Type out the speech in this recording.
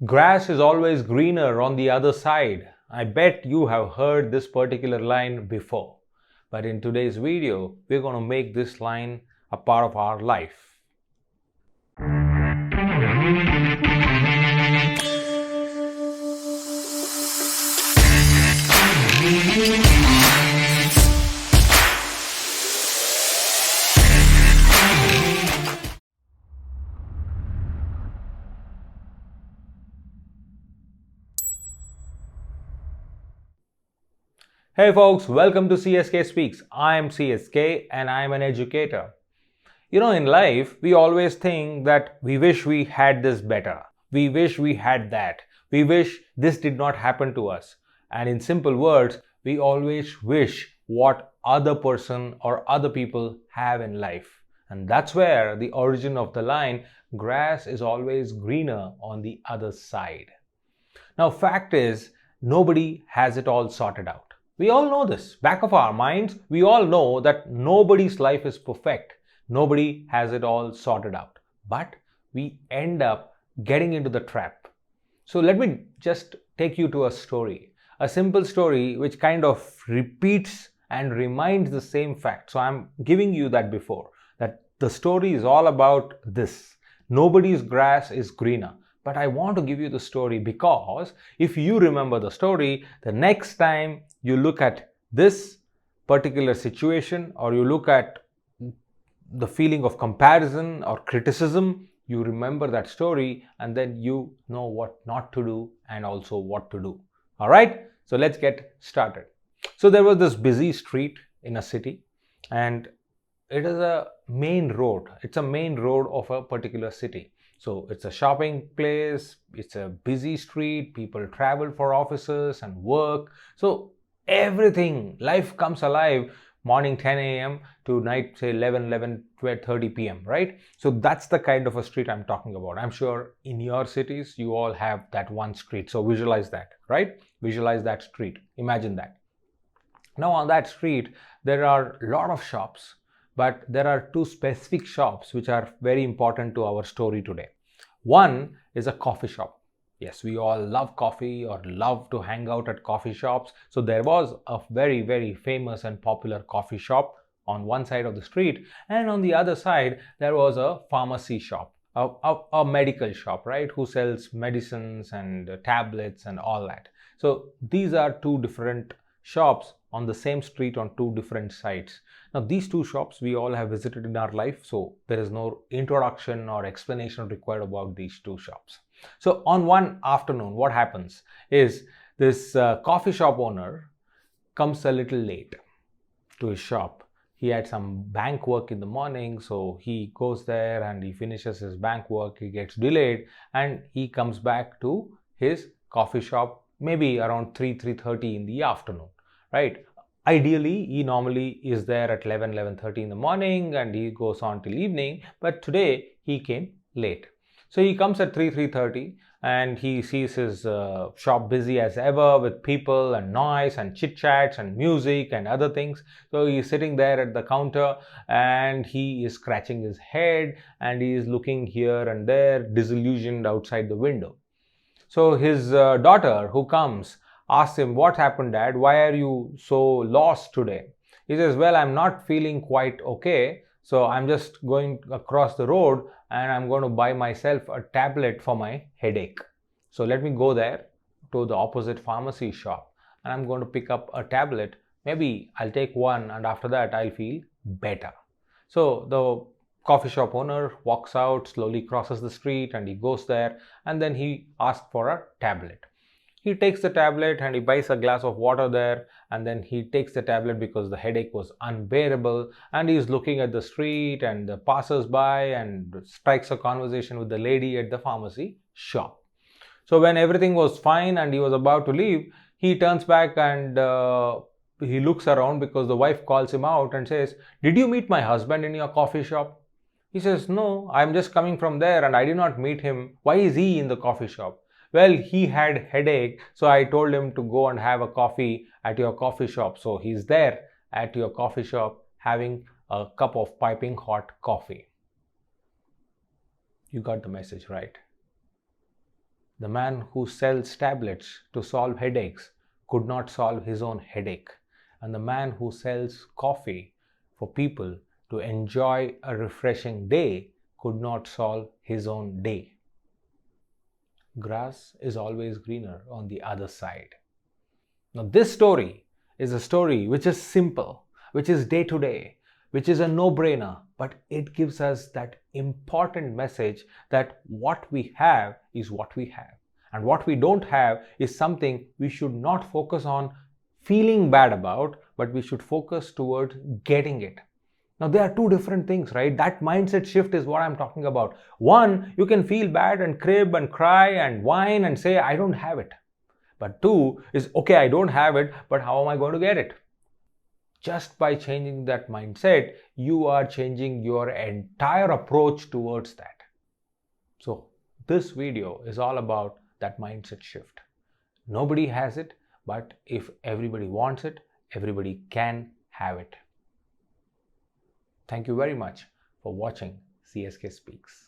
Grass is always greener on the other side. I bet you have heard this particular line before. But in today's video, we're going to make this line a part of our life. Hey folks, welcome to CSK Speaks. I'm CSK and I'm an educator. In life, we always think that we wish we had this better. We wish we had that. We wish this did not happen to us. And in simple words, we always wish what other person or other people have in life. And that's where the origin of the line, grass is always greener on the other side. Now, fact is, nobody has it all sorted out. We all know this. Back of our minds, we all know that nobody's life is perfect. Nobody has it all sorted out. But we end up getting into the trap. So let me just take you to a story. A simple story which kind of repeats and reminds the same fact. So I'm giving you that before. That the story is all about this. Nobody's grass is greener. But I want to give you the story because if you remember the story, the next time you look at this particular situation or you look at the feeling of comparison or criticism, you remember that story and then you know what not to do and also what to do. All right, so let's get started. So there was this busy street in a city and it is a main road. It's a main road of a particular city. So it's a shopping place, it's a busy street, people travel for offices and work. So everything, life comes alive morning 10 a.m. to night say 11:30 p.m., right? So that's the kind of a street I'm talking about. I'm sure in your cities, you all have that one street. So visualize that, right? Visualize that street. Imagine that. Now on that street, there are a lot of shops. But there are two specific shops which are very important to our story today. One is a coffee shop. Yes, we all love coffee or love to hang out at coffee shops. So there was a very, very famous and popular coffee shop on one side of the street. And on the other side, there was a pharmacy shop, a medical shop, right? Who sells medicines and tablets and all that. So these are two different shops on the same street on two different sides. Now these two shops we all have visited in our life, so there is no introduction or explanation required about these two shops. So on one afternoon, what happens is this coffee shop owner comes a little late to his shop. He had some bank work in the morning, so he goes there and he finishes his bank work. He gets delayed and he comes back to his coffee shop maybe around 3:30 in the afternoon, right? Ideally, he normally is there at 11:30 in the morning and he goes on till evening, but today he came late. So he comes at 3:30 and he sees his shop busy as ever with people and noise and chit chats and music and other things. So he's sitting there at the counter and he is scratching his head and he is looking here and there, disillusioned outside the window. So his daughter who comes asks him, "What happened, Dad? Why are you so lost today?" He says, "Well, I'm not feeling quite okay. So I'm just going across the road and I'm going to buy myself a tablet for my headache. So let me go there to the opposite pharmacy shop and I'm going to pick up a tablet. Maybe I'll take one and after that I'll feel better." So the coffee shop owner walks out, slowly crosses the street and he goes there and then he asks for a tablet. He takes the tablet and he buys a glass of water there and then he takes the tablet because the headache was unbearable and he's looking at the street and the passers-by and strikes a conversation with the lady at the pharmacy shop. So when everything was fine and he was about to leave, he turns back and he looks around because the wife calls him out and says, "Did you meet my husband in your coffee shop?" He says, "No, I'm just coming from there and I did not meet him. Why is he in the coffee shop?" "Well, he had headache, so I told him to go and have a coffee at your coffee shop. So he's there at your coffee shop having a cup of piping hot coffee." You got the message, right? The man who sells tablets to solve headaches could not solve his own headache. And the man who sells coffee for people to enjoy a refreshing day could not solve his own day. Grass is always greener on the other side. Now, this story is a story which is simple, which is day to day, which is a no-brainer, but it gives us that important message that what we have is what we have. And what we don't have is something we should not focus on feeling bad about, but we should focus towards getting it. Now, there are two different things, right? That mindset shift is what I'm talking about. One, you can feel bad and crib and cry and whine and say, I don't have it. But two is, okay, I don't have it, but how am I going to get it? Just by changing that mindset, you are changing your entire approach towards that. So, this video is all about that mindset shift. Nobody has it, but if everybody wants it, everybody can have it. Thank you very much for watching CSK Speaks.